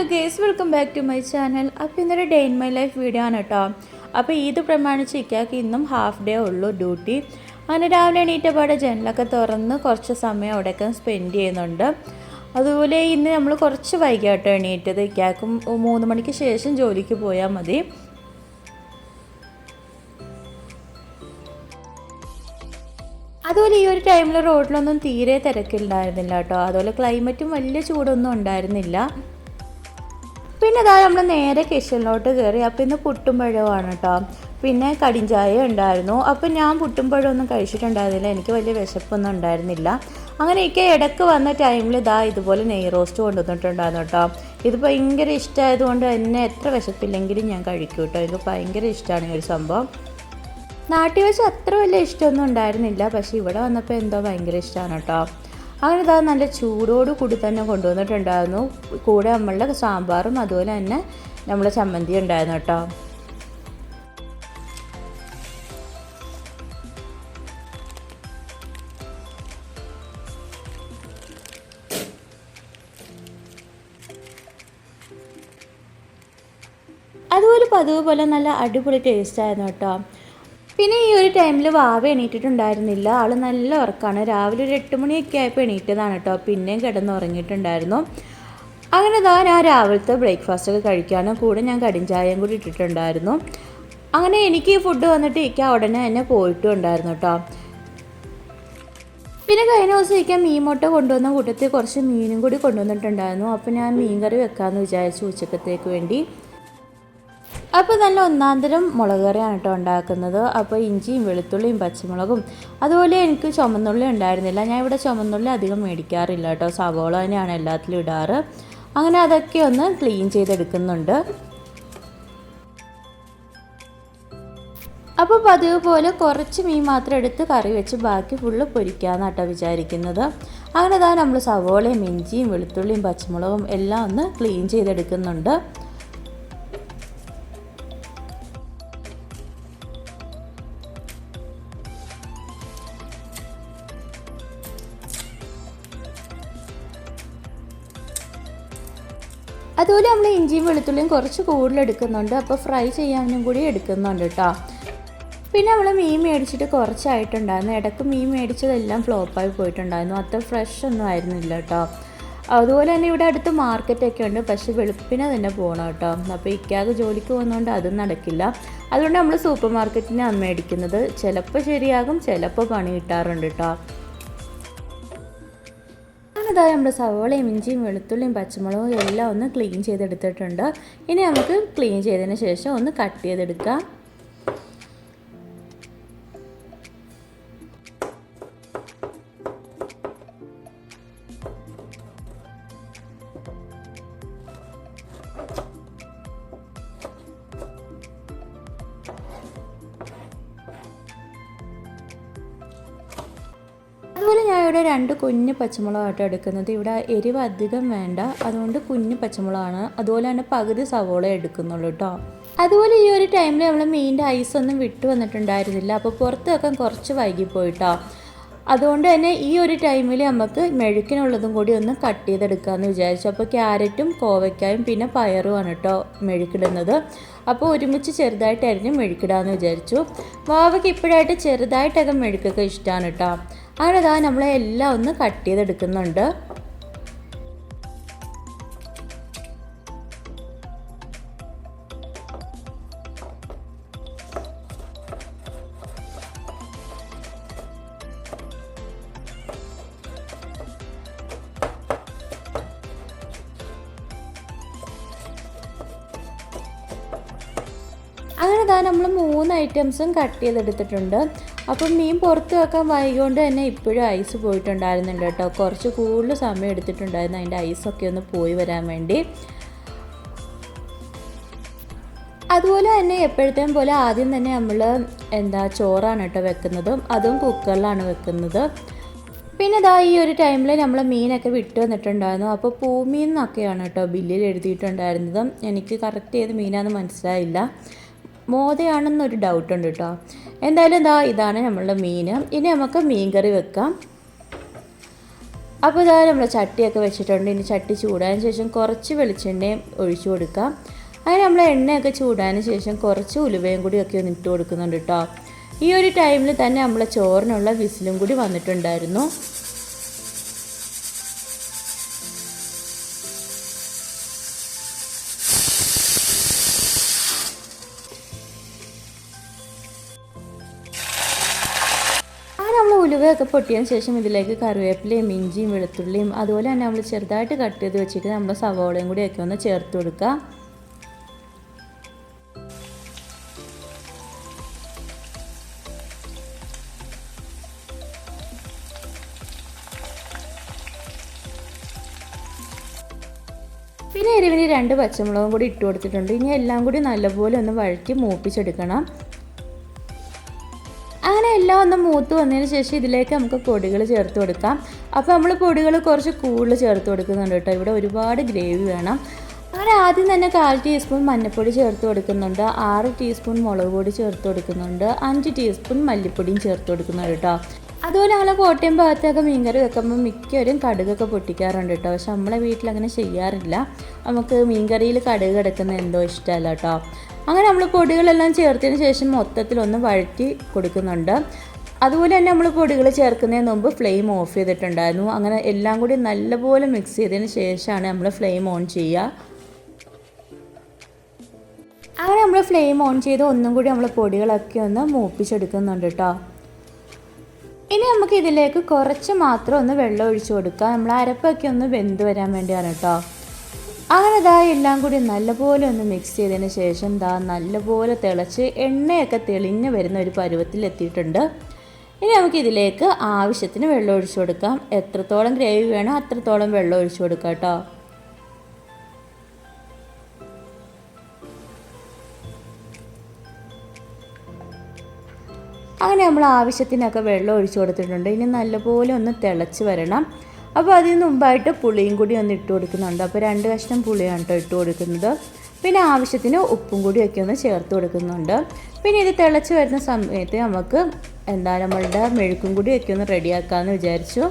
Hello guys, welcome back to my channel. അപ്പോൾ ഇന്നൊരു day in my life video ആണ് കേട്ടോ. അപ്പോൾ ഇത് പ്രമാണിച്ച് ഇക്കാക്ക് ഇന്നും ഹാഫ് ഡേ ഉള്ളൂ ഡ്യൂട്ടി. അങ്ങനെ രാവിലെ എണീറ്റപാടെ ജനലൊക്കെ തുറന്ന് കുറച്ച് സമയം അവിടെയൊക്കെ സ്പെൻഡ് ചെയ്യുന്നുണ്ട്. അതുപോലെ ഇന്ന് നമ്മൾ കുറച്ച് വൈകിയാട്ടോ എണീറ്റത്. ഇക്കാക്കും 3 മണിക്ക് ശേഷം ജോലിക്ക് പോയാൽ മതി. അതുപോലെ ഈ ഒരു ടൈമിൽ റോഡിലൊന്നും തീരെ തിരക്കുണ്ടായിരുന്നില്ല കേട്ടോ. അതുപോലെ ക്ലൈമറ്റും വലിയ ചൂടൊന്നും ഉണ്ടായിരുന്നില്ല. പിന്നെ അതാ നമ്മൾ നേരെ കിച്ചണിലോട്ട് കയറി. അപ്പോൾ ഇന്ന് പുട്ടും പഴവുമാണ് കേട്ടോ. പിന്നെ കടിഞ്ചായ ഉണ്ടായിരുന്നു. അപ്പോൾ ഞാൻ പുട്ടും പഴമൊന്നും കഴിച്ചിട്ടുണ്ടായിരുന്നില്ല, എനിക്ക് വലിയ വിശപ്പൊന്നും ഉണ്ടായിരുന്നില്ല. അങ്ങനെ എനിക്ക് ഇടയ്ക്ക് വന്ന ടൈമിൽ ഇതാ ഇതുപോലെ നെയ് റോസ്റ്റ് കൊണ്ടുവന്നിട്ടുണ്ടായിരുന്നു കേട്ടോ. ഇത് ഭയങ്കര ഇഷ്ടമായതുകൊണ്ട് എന്നെ എത്ര വിശപ്പില്ലെങ്കിലും ഞാൻ കഴിക്കും കേട്ടോ. എനിക്ക് ഭയങ്കര ഇഷ്ടമാണ് ഈ ഒരു സംഭവം. നാട്ടിൽ വെച്ച് അത്ര വലിയ ഇഷ്ടമൊന്നും ഉണ്ടായിരുന്നില്ല, പക്ഷേ ഇവിടെ വന്നപ്പോൾ എന്തോ ഭയങ്കര ഇഷ്ടമാണ് കേട്ടോ. അങ്ങനെ ഇതാ നല്ല ചൂടോട് കൂടി തന്നെ കൊണ്ടുവന്നിട്ടുണ്ടായിരുന്നു. കൂടെ നമ്മളുടെ സാമ്പാറും അതുപോലെ തന്നെ നമ്മളെ ചമ്മന്തി ഉണ്ടായിരുന്നു കേട്ടോ. അതുപോലെ പതിവ് പോലെ നല്ല അടിപൊളി ടേസ്റ്റ് ആയിരുന്നു കേട്ടോ. പിന്നെ ഈ ഒരു ടൈമിൽ വാവ എണീറ്റിട്ടുണ്ടായിരുന്നില്ല. ആൾ നല്ല ഉറക്കമാണ്. രാവിലെ ഒരു 8 മണിയൊക്കെ ആയപ്പോൾ എണീറ്റതാണ് കേട്ടോ. പിന്നെയും കിടന്ന് ഉറങ്ങിയിട്ടുണ്ടായിരുന്നു. അങ്ങനെ ഞാൻ രാവിലത്തെ ബ്രേക്ക്ഫാസ്റ്റൊക്കെ കഴിക്കാനും കൂടെ ഞാൻ കടിഞ്ചായയും കൂടി ഇട്ടിട്ടുണ്ടായിരുന്നു. അങ്ങനെ എനിക്ക് ഈ ഫുഡ് വന്നിട്ട് ഇരിക്കാൻ ഉടനെ തന്നെ പോയിട്ടും ഉണ്ടായിരുന്നു കേട്ടോ. പിന്നെ കഴിഞ്ഞ ദിവസം ഇരിക്കാൻ മീൻ മുട്ട കൊണ്ടുവന്ന കൂട്ടത്തിൽ കുറച്ച് മീനും കൂടി കൊണ്ടുവന്നിട്ടുണ്ടായിരുന്നു. അപ്പോൾ ഞാൻ മീൻ കറി വെക്കാമെന്ന് വിചാരിച്ചു ഉച്ചക്കത്തേക്ക് വേണ്ടി. അപ്പോൾ നല്ല ഒന്നാന്തരം മുളക് കറിയാണ് കേട്ടോ ഉണ്ടാക്കുന്നത്. അപ്പോൾ ഇഞ്ചിയും വെളുത്തുള്ളിയും പച്ചമുളകും അതുപോലെ എനിക്ക് ചുമന്നുള്ളി ഉണ്ടായിരുന്നില്ല. ഞാൻ ഇവിടെ ചുമന്നുള്ളി അധികം മേടിക്കാറില്ല കേട്ടോ. സവോള തന്നെയാണ് എല്ലാത്തിലും ഇടാറ്. അങ്ങനെ അതൊക്കെ ഒന്ന് ക്ലീൻ ചെയ്തെടുക്കുന്നുണ്ട്. അപ്പോൾ പതിവ് പോലെ കുറച്ച് മീൻ മാത്രം എടുത്ത് കറി വെച്ച് ബാക്കി ഫുള്ള് പൊരിക്കാമെന്നാണ് കേട്ടോ വിചാരിക്കുന്നത്. അങ്ങനെ നമ്മൾ സവോളയും ഇഞ്ചിയും വെളുത്തുള്ളിയും പച്ചമുളകും എല്ലാം ഒന്ന് ക്ലീൻ ചെയ്തെടുക്കുന്നുണ്ട്. അതുപോലെ നമ്മൾ ഇഞ്ചിയും വെളുത്തുള്ളിയും കുറച്ച് കൂടുതലെടുക്കുന്നുണ്ട്. അപ്പോൾ ഫ്രൈ ചെയ്യാനും കൂടി എടുക്കുന്നുണ്ട് കേട്ടോ. പിന്നെ നമ്മൾ മീൻ മേടിച്ചിട്ട് കുറച്ചായിട്ടുണ്ടായിരുന്നു. ഇടയ്ക്ക് മീൻ മേടിച്ചതെല്ലാം ഫ്ലോപ്പായി പോയിട്ടുണ്ടായിരുന്നു. അത്ര ഫ്രഷ് ഒന്നും ആയിരുന്നില്ല കേട്ടോ. അതുപോലെ തന്നെ ഇവിടെ അടുത്ത് മാർക്കറ്റൊക്കെ ഉണ്ട്, പക്ഷേ വെളുപ്പിനെ തന്നെ പോകണം കേട്ടോ. അപ്പോൾ ഇക്കാക്ക് ജോലിക്ക് പോകുന്നതുകൊണ്ട് അതും നടക്കില്ല. അതുകൊണ്ട് നമ്മൾ സൂപ്പർ മാർക്കറ്റിനാണ് മേടിക്കുന്നത്. ചിലപ്പോൾ ശരിയാകും, ചിലപ്പോൾ പണി കിട്ടാറുണ്ട് കേട്ടോ. അതായത് നമ്മുടെ സവോളയും ഇഞ്ചിയും വെളുത്തുള്ളിയും പച്ചമുളകും എല്ലാം ഒന്ന് ക്ലീൻ ചെയ്തെടുത്തിട്ടുണ്ട്. ഇനി നമുക്ക് ക്ലീൻ ചെയ്തതിന് ശേഷം ഒന്ന് കട്ട് ചെയ്തെടുക്കാം. അതുപോലെ ഞാൻ ഇവിടെ 2 കുഞ്ഞ് പച്ചമുളകായിട്ട് എടുക്കുന്നത്. ഇവിടെ എരിവ് അധികം വേണ്ട, അതുകൊണ്ട് കുഞ്ഞ് പച്ചമുളകാണ്. അതുപോലെ തന്നെ പകുതി സവോള എടുക്കുന്നുള്ളൂ കേട്ടോ. അതുപോലെ ഈ ഒരു ടൈമിൽ നമ്മൾ മീനിൻ്റെ ഐസൊന്നും വിട്ടു വന്നിട്ടുണ്ടായിരുന്നില്ല. അപ്പോൾ പുറത്ത് വെക്കാൻ കുറച്ച് വൈകിപ്പോയിട്ടോ. അതുകൊണ്ട് തന്നെ ഈ ഒരു ടൈമിൽ നമുക്ക് മെഴുക്കിനുള്ളതും കൂടി ഒന്ന് കട്ട് ചെയ്തെടുക്കാമെന്ന് വിചാരിച്ചു. അപ്പോൾ ക്യാരറ്റും കോവയ്ക്കായും പിന്നെ പയറുമാണ് കേട്ടോ മെഴുക്കിടുന്നത്. അപ്പോൾ ഒരുമിച്ച് ചെറുതായിട്ട് അരിഞ്ഞ് മെഴുക്കിടാമെന്ന് വിചാരിച്ചു. വാവയ്ക്ക് ഇപ്പോഴായിട്ട് ചെറുതായിട്ടൊക്കെ മെഴുക്കൊക്കെ ഇഷ്ടമാണ് കേട്ടോ. അങ്ങനെ നമ്മളെല്ലാം ഒന്ന് കട്ട് ചെയ്തെടുക്കുന്നുണ്ട്. അങ്ങനെ നമ്മൾ 3 ഐറ്റംസും കട്ട് ചെയ്തെടുത്തിട്ടുണ്ട്. അപ്പം മീൻ പുറത്ത് വെക്കാൻ വൈകിക്കൊണ്ട് തന്നെ ഇപ്പോഴും ഐസ് പോയിട്ടുണ്ടായിരുന്നുണ്ട് കേട്ടോ. കുറച്ച് കൂടുതൽ സമയം എടുത്തിട്ടുണ്ടായിരുന്നു അതിൻ്റെ ഐസൊക്കെ ഒന്ന് പോയി വരാൻ വേണ്ടി. അതുപോലെ തന്നെ എപ്പോഴത്തേയും പോലെ ആദ്യം തന്നെ നമ്മൾ ചോറാണ് കേട്ടോ വെക്കുന്നത്. അതും കുക്കറിലാണ് വെക്കുന്നത്. പിന്നെ ഈ ഒരു ടൈമിൽ നമ്മൾ മീനൊക്കെ വിട്ട് വന്നിട്ടുണ്ടായിരുന്നു. അപ്പോൾ പൂമീൻ എന്നൊക്കെയാണ് കേട്ടോ ബില്ലിൽ എഴുതിയിട്ടുണ്ടായിരുന്നത്. എനിക്ക് കറക്റ്റ് ഏത് മീനാണെന്ന് മനസ്സിലായില്ല. മോതയാണെന്നൊരു ഡൗട്ടുണ്ട് കേട്ടോ. എന്തായാലും ഇതാണ് നമ്മളുടെ മീൻ. ഇനി നമുക്ക് മീൻ കറി വെക്കാം. അപ്പോൾ ഇതാ നമ്മൾ ചട്ടിയൊക്കെ വെച്ചിട്ടുണ്ട്. ഇനി ചട്ടി ചൂടായതിന് ശേഷം കുറച്ച് വെളിച്ചെണ്ണയും ഒഴിച്ചു കൊടുക്കാം. അങ്ങനെ നമ്മൾ എണ്ണയൊക്കെ ചൂടായതിന് ശേഷം കുറച്ച് ഉലുവയും കൂടി ഒക്കെ ഒന്ന് ഇട്ട് കൊടുക്കുന്നുണ്ട് കേട്ടോ. ഈ ഒരു ടൈമിൽ തന്നെ നമ്മൾ ചോറിനുള്ള വിസിലും കൂടി വന്നിട്ടുണ്ടായിരുന്നു. നമ്മൾ ഉലുവയൊക്കെ പൊട്ടിയതിന് ശേഷം ഇതിലേക്ക് കറിവേപ്പിലയും ഇഞ്ചിയും വെളുത്തുള്ളിയും അതുപോലെ തന്നെ നമ്മൾ ചെറുതായിട്ട് കട്ട് ചെയ്ത് വെച്ചിട്ട് നമ്മൾ സവോളയും കൂടി ഒക്കെ ഒന്ന് ചേർത്ത് കൊടുക്കുക. പിന്നെ എരിവിന് 2 പച്ചമുളകും കൂടി ഇട്ട് കൊടുത്തിട്ടുണ്ട്. ഇനി എല്ലാം കൂടി നല്ലപോലെ ഒന്ന് വഴറ്റി മൂപ്പിച്ചെടുക്കണം. അങ്ങനെ എല്ലാം ഒന്ന് മൂത്ത് വന്നതിന് ശേഷം ഇതിലേക്ക് നമുക്ക് പൊടികൾ ചേർത്ത് കൊടുക്കാം. അപ്പോൾ നമ്മൾ പൊടികൾ കുറച്ച് കൂടുതൽ ചേർത്ത് കൊടുക്കുന്നുണ്ട് കേട്ടോ. ഇവിടെ ഒരുപാട് ഗ്രേവി വേണം. അങ്ങനെ ആദ്യം തന്നെ 1/4 ടീസ്പൂൺ മഞ്ഞൾപ്പൊടി ചേർത്ത് കൊടുക്കുന്നുണ്ട്, 6 ടീസ്പൂൺ മുളക് പൊടി ചേർത്ത് കൊടുക്കുന്നുണ്ട്, 5 ടീസ്പൂൺ മല്ലിപ്പൊടിയും ചേർത്ത് കൊടുക്കുന്നുണ്ട് കേട്ടോ. അതുപോലെ ഞങ്ങൾ കോട്ടയം ഭാഗത്തൊക്കെ മീൻകറി വെക്കുമ്പോൾ മിക്കവരും കടുകൊക്കെ പൊട്ടിക്കാറുണ്ട് കേട്ടോ. പക്ഷെ നമ്മളെ വീട്ടിലങ്ങനെ ചെയ്യാറില്ല. നമുക്ക് മീൻകറിയിൽ കടുക് കിടക്കുന്ന എന്തോ ഇഷ്ടമല്ല കേട്ടോ. അങ്ങനെ നമ്മൾ പൊടികളെല്ലാം ചേർത്തതിന് ശേഷം മൊത്തത്തിലൊന്ന് വഴറ്റി കൊടുക്കുന്നുണ്ട്. അതുപോലെ തന്നെ നമ്മൾ പൊടികൾ ചേർക്കുന്നതിന് മുമ്പ് ഫ്ലെയിം ഓഫ് ചെയ്തിട്ടുണ്ടായിരുന്നു. അങ്ങനെ എല്ലാം കൂടി നല്ലപോലെ മിക്സ് ചെയ്തതിന് ശേഷമാണ് നമ്മൾ ഫ്ലെയിം ഓൺ ചെയ്യുക. അങ്ങനെ നമ്മൾ ഫ്ലെയിം ഓൺ ചെയ്ത് ഒന്നും കൂടി നമ്മൾ പൊടികളൊക്കെ ഒന്ന് മൂപ്പിച്ചെടുക്കുന്നുണ്ട് കേട്ടോ. ഇനി നമുക്ക് ഇതിലേക്ക് കുറച്ച് മാത്രം ഒന്ന് വെള്ളം ഒഴിച്ചു കൊടുക്കാം. നമ്മൾ അരപ്പൊക്കെ ഒന്ന് വെന്ത് വരാൻ വേണ്ടിയാണ് കേട്ടോ. അങ്ങനെ എല്ലാം കൂടി നല്ലപോലെ ഒന്ന് മിക്സ് ചെയ്തതിന് ശേഷം നല്ലപോലെ തിളച്ച് എണ്ണയൊക്കെ തെളിഞ്ഞ് വരുന്ന ഒരു പരുവത്തിൽ എത്തിയിട്ടുണ്ട്. ഇനി നമുക്കിതിലേക്ക് ആവശ്യത്തിന് വെള്ളം ഒഴിച്ചു കൊടുക്കാം. എത്രത്തോളം ഗ്രേവി വേണോ അത്രത്തോളം വെള്ളം ഒഴിച്ചു കൊടുക്കാം കേട്ടോ. അങ്ങനെ നമ്മൾ ആവശ്യത്തിനൊക്കെ വെള്ളം ഒഴിച്ചു കൊടുത്തിട്ടുണ്ട്. ഇനി നല്ലപോലെ ഒന്ന് തിളച്ച് വരണം. അപ്പോൾ അതിന് മുമ്പായിട്ട് പുളിയും കൂടി ഒന്ന് ഇട്ട് കൊടുക്കുന്നുണ്ട്. അപ്പോൾ 2 കഷ്ണം പുളിയാണ് കേട്ടോ ഇട്ട് കൊടുക്കുന്നത്. പിന്നെ ആവശ്യത്തിന് ഉപ്പും കൂടിയൊക്കെ ഒന്ന് ചേർത്ത് കൊടുക്കുന്നുണ്ട്. പിന്നെ ഇത് തിളച്ച് വരുന്ന സമയത്ത് നമുക്ക് നമ്മളുടെ മെഴുക്കും കൂടിയൊക്കെ ഒന്ന് റെഡിയാക്കാമെന്ന് വിചാരിച്ചു.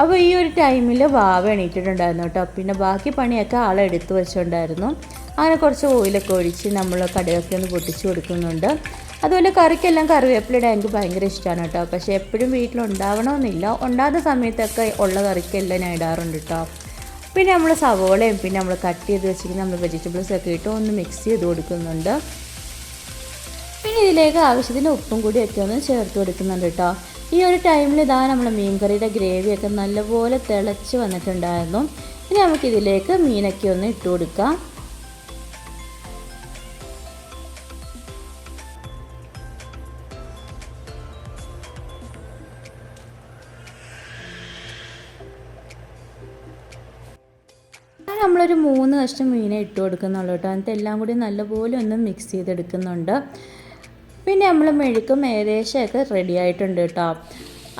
അപ്പോൾ ഈ ഒരു ടൈമിൽ വാവ എണീറ്റിട്ടുണ്ടായിരുന്നു കേട്ടോ. പിന്നെ ബാക്കി പണിയൊക്കെ ആളെടുത്ത് വെച്ചിട്ടുണ്ടായിരുന്നു. അങ്ങനെ കുറച്ച് ഓയിലൊക്കെ ഒഴിച്ച് നമ്മൾ കടുകൊക്കെ ഒന്ന് പൊട്ടിച്ച് കൊടുക്കുന്നുണ്ട്. അതുപോലെ കറിക്കെല്ലാം കറിവേപ്പിലയുടെ എനിക്ക് ഭയങ്കര ഇഷ്ടമാണ് കേട്ടോ. പക്ഷേ എപ്പോഴും വീട്ടിലുണ്ടാവണമെന്നില്ല. ഉണ്ടാകുന്ന സമയത്തൊക്കെ ഉള്ള കറിക്കെല്ലാം ഞാൻ ഇടാറുണ്ട് കേട്ടോ. പിന്നെ നമ്മൾ സവോളയും പിന്നെ നമ്മൾ കട്ട് ചെയ്ത് വെച്ചിട്ട് നമ്മൾ വെജിറ്റബിൾസൊക്കെ ഇട്ട് ഒന്ന് മിക്സ് ചെയ്ത് കൊടുക്കുന്നുണ്ട്. പിന്നെ ഇതിലേക്ക് ആവശ്യത്തിന് ഉപ്പും കൂടിയൊക്കെ ഒന്ന് ചേർത്ത് കൊടുക്കുന്നുണ്ട് കേട്ടോ. ഈ ഒരു ടൈമിൽ നമ്മൾ മീൻകറിയുടെ ഗ്രേവിയൊക്കെ നല്ലപോലെ തിളച്ച് വന്നിട്ടുണ്ടായിരുന്നു. ഇനി നമുക്കിതിലേക്ക് മീനൊക്കെ ഒന്ന് ഇട്ട് കൊടുക്കാം. നമ്മളൊരു 3 കഷ്ണം മീനെ ഇട്ട് കൊടുക്കുന്നുള്ളൂ കേട്ടോ. എന്നിട്ട് എല്ലാം കൂടി നല്ലപോലെ ഒന്ന് മിക്സ് ചെയ്തെടുക്കുന്നുണ്ട്. പിന്നെ നമ്മൾ മെഴുക്കും ഏകദേശമൊക്കെ റെഡി ആയിട്ടുണ്ട് കേട്ടോ.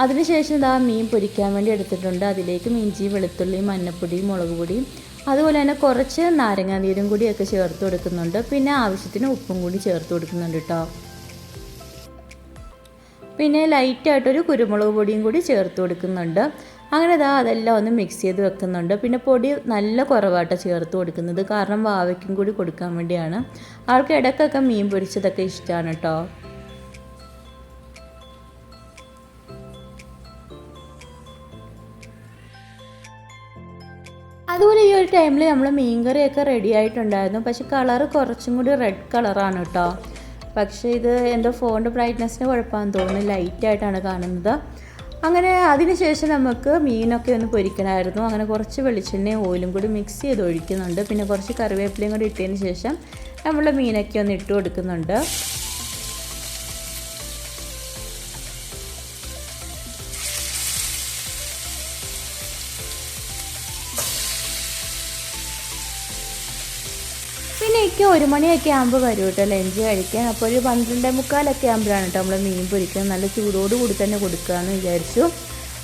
അതിനുശേഷം മീൻ പൊരിക്കാൻ വേണ്ടി എടുത്തിട്ടുണ്ട്. അതിലേക്ക് ഇഞ്ചി വെളുത്തുള്ളി മഞ്ഞൾപ്പൊടി മുളക് പൊടി അതുപോലെ തന്നെ കുറച്ച് നാരങ്ങാനീരും കൂടിയൊക്കെ ചേർത്ത് കൊടുക്കുന്നുണ്ട്. പിന്നെ ആവശ്യത്തിന് ഉപ്പും കൂടി ചേർത്ത് കൊടുക്കുന്നുണ്ട് കേട്ടോ. പിന്നെ ലൈറ്റായിട്ടൊരു കുരുമുളക് പൊടിയും കൂടി ചേർത്ത് കൊടുക്കുന്നുണ്ട്. അങ്ങനെ അതെല്ലാം ഒന്ന് മിക്സ് ചെയ്ത് വെക്കുന്നുണ്ട്. പിന്നെ പൊടി നല്ല കുറവായിട്ട് ചേർത്ത് കൊടുക്കുന്നത്, കാരണം വാവയ്ക്കും കൂടി കൊടുക്കാൻ വേണ്ടിയാണ്. ആൾക്ക് ഇടയ്ക്കൊക്കെ മീൻ പൊരിച്ചതൊക്കെ ഇഷ്ടമാണ് കേട്ടോ. അതുപോലെ ഈ ഒരു ടൈമിൽ നമ്മൾ മീൻകറിയൊക്കെ റെഡി ആയിട്ടുണ്ടായിരുന്നു. പക്ഷേ കളറ് കുറച്ചും കൂടി റെഡ് കളറാണ് കേട്ടോ. പക്ഷേ ഇത് എൻ്റെ ഫോണിൻ്റെ ബ്രൈറ്റ്നസ്സിന് കുഴപ്പമാണെന്ന് തോന്നുന്നു, ലൈറ്റായിട്ടാണ് കാണുന്നത്. അങ്ങനെ അതിനുശേഷം നമുക്ക് മീനൊക്കെ ഒന്ന് പൊരിക്കണമായിരുന്നു. അങ്ങനെ കുറച്ച് വെളിച്ചെണ്ണയും ഓയിലും കൂടി മിക്സ് ചെയ്ത് ഒഴിക്കുന്നുണ്ട്. പിന്നെ കുറച്ച് കറിവേപ്പിലയും കൂടി ഇട്ടതിന് ശേഷം നമ്മൾ മീനൊക്കെ ഒന്ന് ഇട്ട് കൊടുക്കുന്നുണ്ട്. പിന്നെ എനിക്ക് 1 മണിയൊക്കെ ആകുമ്പോൾ വരും കേട്ടോ ലഞ്ച് കഴിക്കാൻ. അപ്പോൾ ഒരു 12:45 ആകുമ്പോഴാണ് കേട്ടോ നമ്മൾ മീൻ പൊരിക്കുന്നത്. നല്ല ചൂടോട് കൂടി തന്നെ കൊടുക്കാമെന്ന് വിചാരിച്ചു.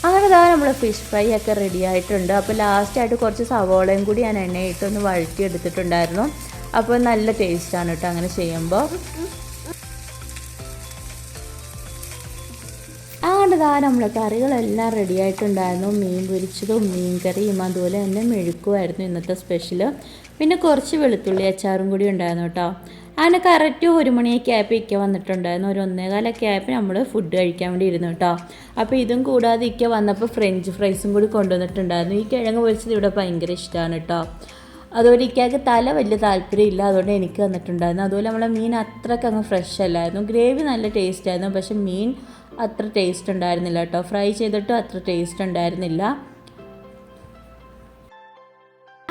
അങ്ങനെ നമ്മൾ ഫിഷ് ഫ്രൈ ഒക്കെ റെഡി ആയിട്ടുണ്ട്. അപ്പോൾ ലാസ്റ്റായിട്ട് കുറച്ച് സവോളയും കൂടി ഞാൻ എണ്ണയിട്ടൊന്ന് വഴറ്റി എടുത്തിട്ടുണ്ടായിരുന്നു. അപ്പോൾ നല്ല ടേസ്റ്റാണ് കേട്ടോ അങ്ങനെ ചെയ്യുമ്പോൾ. അങ്ങനെ ഇതാ നമ്മൾ കറികളെല്ലാം റെഡി ആയിട്ടുണ്ടായിരുന്നു. മീൻ പൊരിച്ചതും മീൻ കറിയും അതുപോലെ തന്നെ മെഴുക്കുമായിരുന്നു ഇന്നത്തെ സ്പെഷ്യൽ. പിന്നെ കുറച്ച് വെളുത്തുള്ളി അച്ചാറും കൂടി ഉണ്ടായിരുന്നു കേട്ടോ. അങ്ങനെ കറക്റ്റ് 1 മണിയൊക്കെ ആയപ്പോൾ ഇക്ക വന്നിട്ടുണ്ടായിരുന്നു. ഒരു 1:15 ആയപ്പോൾ നമ്മൾ ഫുഡ് കഴിക്കാൻ വേണ്ടി ഇരുന്നു കേട്ടോ. അപ്പോൾ ഇതും കൂടാതെ ഇക്ക വന്നപ്പോൾ ഫ്രഞ്ച് ഫ്രൈസും കൂടി കൊണ്ടുവന്നിട്ടുണ്ടായിരുന്നു. ഈ കിഴങ്ങ് പൊരിച്ചത് ഇവിടെ ഭയങ്കര ഇഷ്ടമാണ് കേട്ടോ. അതുപോലെ ഇക്കയ്ക്ക് തല വലിയ താല്പര്യമില്ല, അതുകൊണ്ട് എനിക്ക് വന്നിട്ടുണ്ടായിരുന്നു. അതുപോലെ നമ്മളെ മീൻ അത്രയ്ക്ക് അങ്ങ് ഫ്രഷ് അല്ലായിരുന്നു. ഗ്രേവി നല്ല ടേസ്റ്റ് ആയിരുന്നു, പക്ഷെ മീൻ അത്ര ടേസ്റ്റ് ഉണ്ടായിരുന്നില്ല കേട്ടോ. ഫ്രൈ ചെയ്തിട്ടും അത്ര ടേസ്റ്റ് ഉണ്ടായിരുന്നില്ല.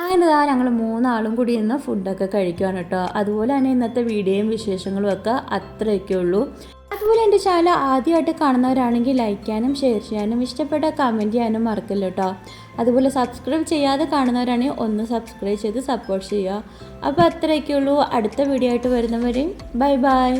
അങ്ങനെ ഞങ്ങൾ 3 ആളും കൂടി ഇന്ന് ഫുഡൊക്കെ കഴിക്കുകയാണ് കേട്ടോ. അതുപോലെ തന്നെ ഇന്നത്തെ വീഡിയോയും വിശേഷങ്ങളും ഒക്കെ അത്രയൊക്കെ ഉള്ളൂ. അതുപോലെ എൻ്റെ ചാനൽ ആദ്യമായിട്ട് കാണുന്നവരാണെങ്കിൽ ലൈക്ക് ചെയ്യാനും ഷെയർ ചെയ്യാനും ഇഷ്ടപ്പെട്ട കമൻറ്റ് ചെയ്യാനും മറക്കില്ല കേട്ടോ. അതുപോലെ സബ്സ്ക്രൈബ് ചെയ്യാതെ കാണുന്നവരാണെങ്കിൽ ഒന്ന് സബ്സ്ക്രൈബ് ചെയ്ത് സപ്പോർട്ട് ചെയ്യുക. അപ്പോൾ അത്രയൊക്കെ ഉള്ളൂ. അടുത്ത വീഡിയോ ആയിട്ട് വരുന്നവരെയും ബൈ ബൈ.